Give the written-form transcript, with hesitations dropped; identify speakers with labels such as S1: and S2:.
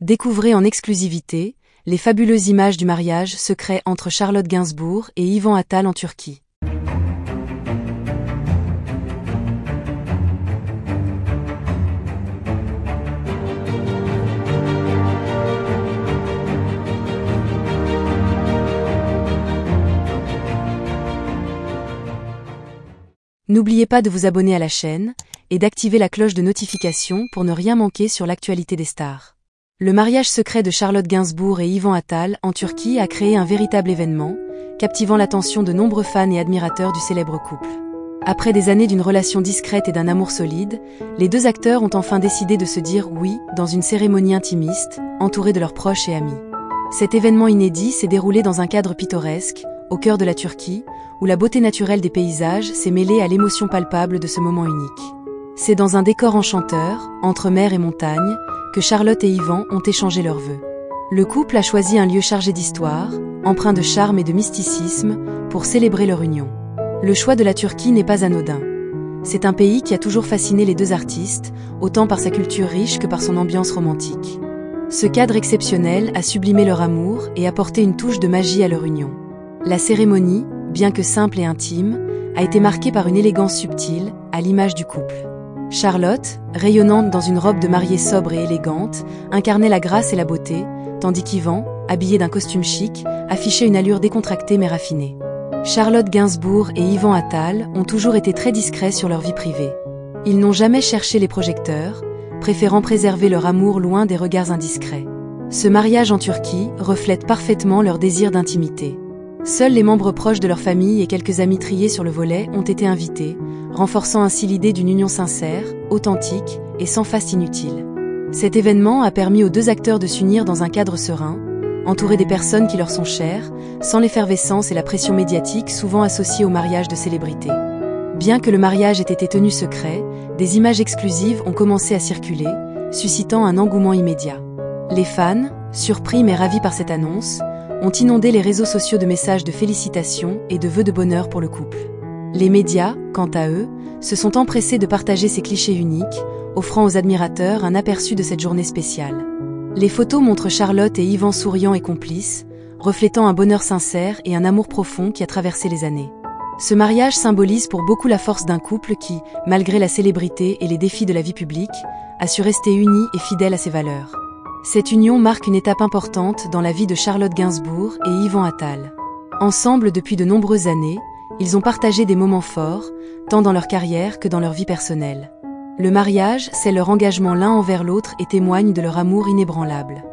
S1: Découvrez en exclusivité les fabuleuses images du mariage secret entre Charlotte Gainsbourg et Ivan Attal en Turquie. N'oubliez pas de vous abonner à la chaîne et d'activer la cloche de notification pour ne rien manquer sur l'actualité des stars. Le mariage secret de Charlotte Gainsbourg et Ivan Attal en Turquie a créé un véritable événement, captivant l'attention de nombreux fans et admirateurs du célèbre couple. Après des années d'une relation discrète et d'un amour solide, les deux acteurs ont enfin décidé de se dire oui dans une cérémonie intimiste, entourée de leurs proches et amis. Cet événement inédit s'est déroulé dans un cadre pittoresque, au cœur de la Turquie, où la beauté naturelle des paysages s'est mêlée à l'émotion palpable de ce moment unique. C'est dans un décor enchanteur, entre mer et montagne, que Charlotte et Ivan ont échangé leurs vœux. Le couple a choisi un lieu chargé d'histoire, empreint de charme et de mysticisme, pour célébrer leur union. Le choix de la Turquie n'est pas anodin. C'est un pays qui a toujours fasciné les deux artistes, autant par sa culture riche que par son ambiance romantique. Ce cadre exceptionnel a sublimé leur amour et apporté une touche de magie à leur union. La cérémonie, bien que simple et intime, a été marquée par une élégance subtile, à l'image du couple. Charlotte, rayonnante dans une robe de mariée sobre et élégante, incarnait la grâce et la beauté, tandis qu'Ivan, habillé d'un costume chic, affichait une allure décontractée mais raffinée. Charlotte Gainsbourg et Ivan Attal ont toujours été très discrets sur leur vie privée. Ils n'ont jamais cherché les projecteurs, préférant préserver leur amour loin des regards indiscrets. Ce mariage en Turquie reflète parfaitement leur désir d'intimité. Seuls les membres proches de leur famille et quelques amis triés sur le volet ont été invités, renforçant ainsi l'idée d'une union sincère, authentique et sans faste inutile. Cet événement a permis aux deux acteurs de s'unir dans un cadre serein, entourés des personnes qui leur sont chères, sans l'effervescence et la pression médiatique souvent associées au mariage de célébrités. Bien que le mariage ait été tenu secret, des images exclusives ont commencé à circuler, suscitant un engouement immédiat. Les fans, surpris mais ravis par cette annonce, ont inondé les réseaux sociaux de messages de félicitations et de vœux de bonheur pour le couple. Les médias, quant à eux, se sont empressés de partager ces clichés uniques, offrant aux admirateurs un aperçu de cette journée spéciale. Les photos montrent Charlotte et Ivan souriants et complices, reflétant un bonheur sincère et un amour profond qui a traversé les années. Ce mariage symbolise pour beaucoup la force d'un couple qui, malgré la célébrité et les défis de la vie publique, a su rester uni et fidèle à ses valeurs. Cette union marque une étape importante dans la vie de Charlotte Gainsbourg et Ivan Attal. Ensemble depuis de nombreuses années, ils ont partagé des moments forts, tant dans leur carrière que dans leur vie personnelle. Le mariage, c'est leur engagement l'un envers l'autre et témoigne de leur amour inébranlable.